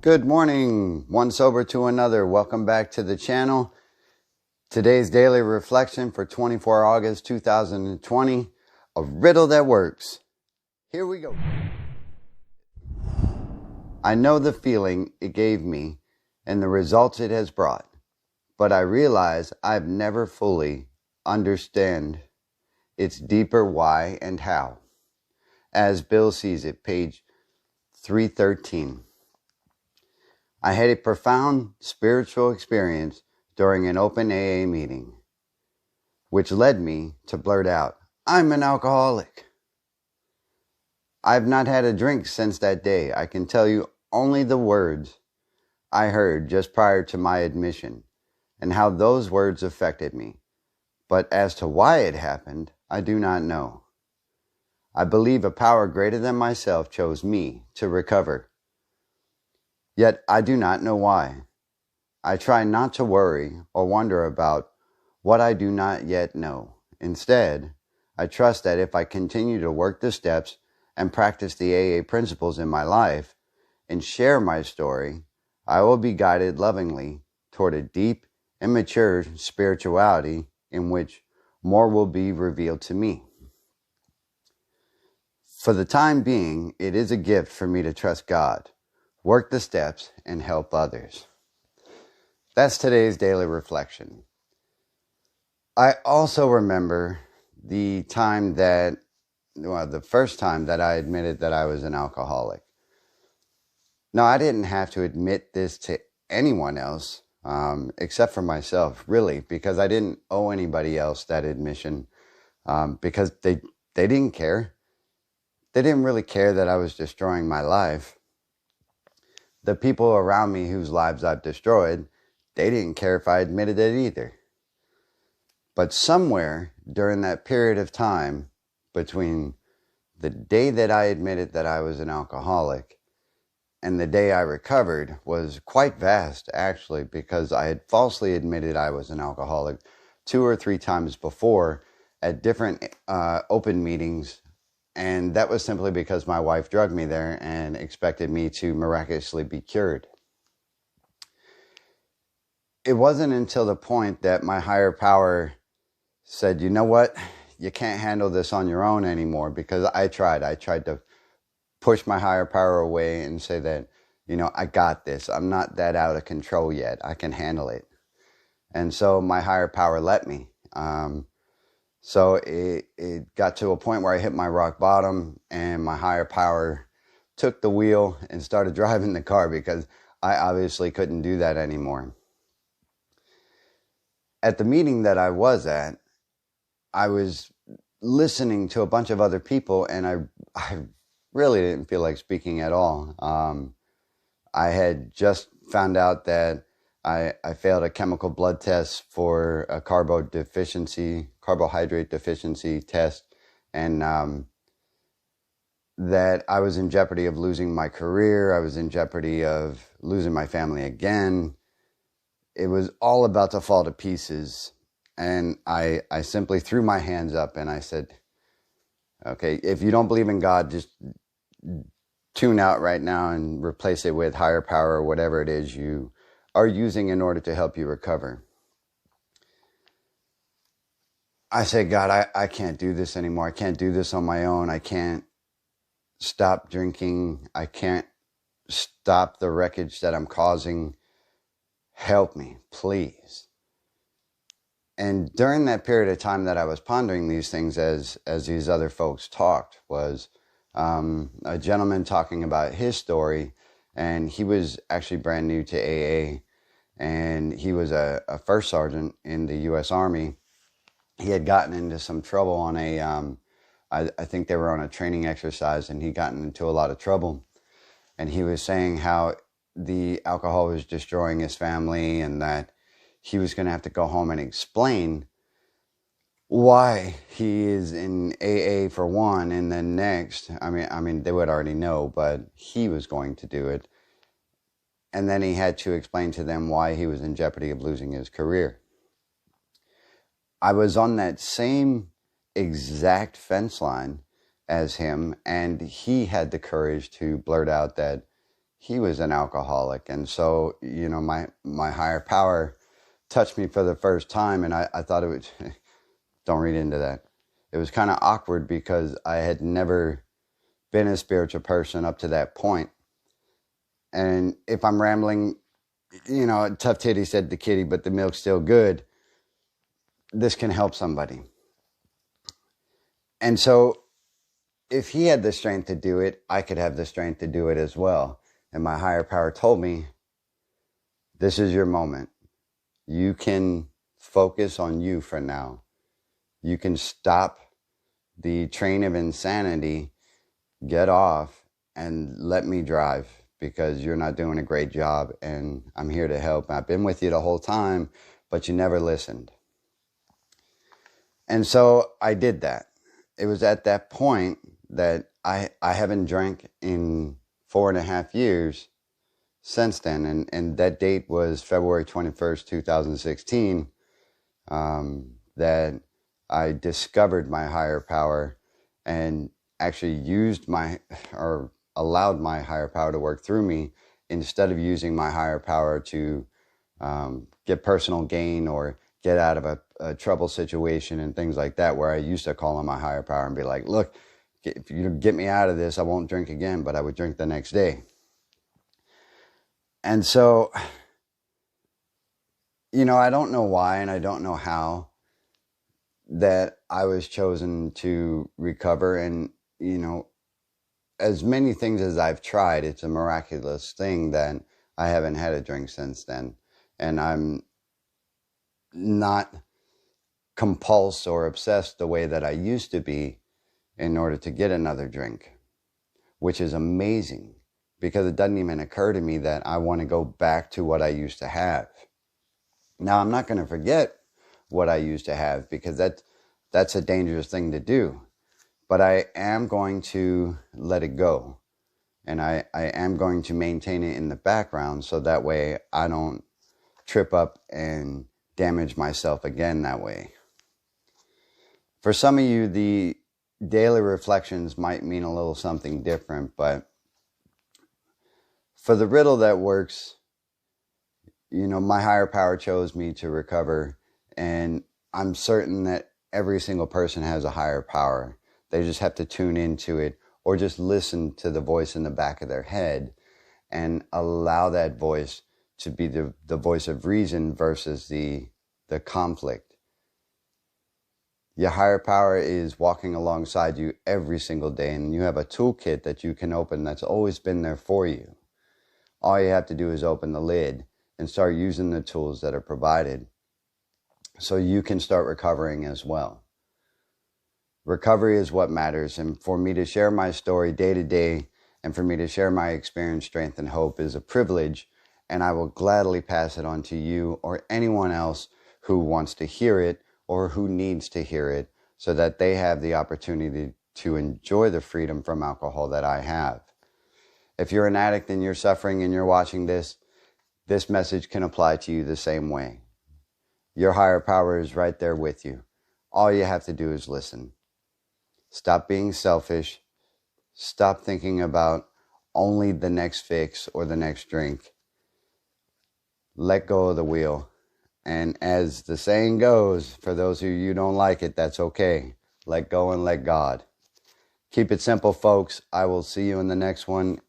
Good morning, one sober to another. Welcome back to the channel. Today's daily reflection for 24 August 2020, a riddle that works. Here we go. I know the feeling it gave me and the results it has brought, but I realize I've never fully understand its deeper why and how. As Bill sees it, page 313. I had a profound spiritual experience during an open AA meeting, which led me to blurt out, "I'm an alcoholic." I've not had a drink since that day. I can tell you only the words I heard just prior to my admission and how those words affected me. But as to why it happened, I do not know. I believe a power greater than myself chose me to recover. Yet I do not know why. I try not to worry or wonder about what I do not yet know. Instead, I trust that if I continue to work the steps and practice the AA principles in my life and share my story, I will be guided lovingly toward a deep and mature spirituality in which more will be revealed to me. For the time being, it is a gift for me to trust God, work the steps, and help others. That's today's daily reflection. I also remember the first time that I admitted that I was an alcoholic. Now, I didn't have to admit this to anyone else, except for myself, really, because I didn't owe anybody else that admission, because they didn't care. They didn't really care that I was destroying my life. The people around me whose lives I've destroyed, they didn't care if I admitted it either. But somewhere during that period of time between the day that I admitted that I was an alcoholic and the day I recovered was quite vast, actually, because I had falsely admitted I was an alcoholic 2 or 3 times before at different open meetings. And that was simply because my wife drugged me there and expected me to miraculously be cured. It wasn't until the point that my higher power said, "You know what? You can't handle this on your own anymore," because I tried to push my higher power away and say that, I got this. I'm not that out of control yet. I can handle it. And so my higher power let me. So it got to a point where I hit my rock bottom and my higher power took the wheel and started driving the car because I obviously couldn't do that anymore. At the meeting that I was at, I was listening to a bunch of other people and I really didn't feel like speaking at all. I had just found out that I failed a chemical blood test for a carbohydrate deficiency test, and that I was in jeopardy of losing my career. I was in jeopardy of losing my family again. It was all about to fall to pieces, and I simply threw my hands up and I said, "Okay, if you don't believe in God, just tune out right now and replace it with higher power or whatever it is you are using in order to help you recover." I said, "God, I can't do this anymore. I can't do this on my own. I can't stop drinking. I can't stop the wreckage that I'm causing. Help me, please." And during that period of time that I was pondering these things as these other folks talked was a gentleman talking about his story, and he was actually brand new to AA, and he was a first sergeant in the U.S. Army. He had gotten into some trouble on I think they were on a training exercise, and he got into a lot of trouble. And he was saying how the alcohol was destroying his family and that he was going to have to go home and explain why he is in AA for one, and then next, I mean, they would already know, but he was going to do it. And then he had to explain to them why he was in jeopardy of losing his career. I was on that same exact fence line as him, and he had the courage to blurt out that he was an alcoholic. And so, my higher power touched me for the first time, and I thought it would, don't read into that. It was kind of awkward because I had never been a spiritual person up to that point. And if I'm rambling, Tough Titty said the kitty, but the milk's still good. This can help somebody. And so if he had the strength to do it, I could have the strength to do it as well. And my higher power told me, this is your moment. You can focus on you for now. You can stop the train of insanity, get off, and let me drive, because you're not doing a great job, and I'm here to help. I've been with you the whole time, but you never listened. And so I did that. It was at that point that I haven't drank in 4.5 years since then. And that date was February 21st, 2016, that I discovered my higher power and actually allowed my higher power to work through me, instead of using my higher power to get personal gain or get out of a trouble situation and things like that, where I used to call on my higher power and be like, look, if you get me out of this, I won't drink again, but I would drink the next day. And so, I don't know why, and I don't know how that I was chosen to recover. And, as many things as I've tried, it's a miraculous thing that I haven't had a drink since then. And I'm not compulsed or obsessed the way that I used to be in order to get another drink, which is amazing, because it doesn't even occur to me that I want to go back to what I used to have. Now, I'm not going to forget what I used to have, because that's a dangerous thing to do. But I am going to let it go. And I am going to maintain it in the background, so that way I don't trip up and damage myself again that way. For some of you, the daily reflections might mean a little something different, but for the riddle that works, my higher power chose me to recover, and I'm certain that every single person has a higher power. They just have to tune into it, or just listen to the voice in the back of their head and allow that voice to be the voice of reason versus the conflict. Your higher power is walking alongside you every single day, and you have a toolkit that you can open that's always been there for you. All you have to do is open the lid and start using the tools that are provided, so you can start recovering as well. Recovery is what matters, and for me to share my story day to day, and for me to share my experience, strength, and hope is a privilege, and I will gladly pass it on to you or anyone else who wants to hear it or who needs to hear it, so that they have the opportunity to enjoy the freedom from alcohol that I have. If you're an addict and you're suffering and you're watching this message can apply to you the same way. Your higher power is right there with you. All you have to do is listen. Stop being selfish. Stop thinking about only the next fix or the next drink. Let go of the wheel. And as the saying goes, for those of you who don't like it, that's okay. Let go and let God. Keep it simple, folks. I will see you in the next one.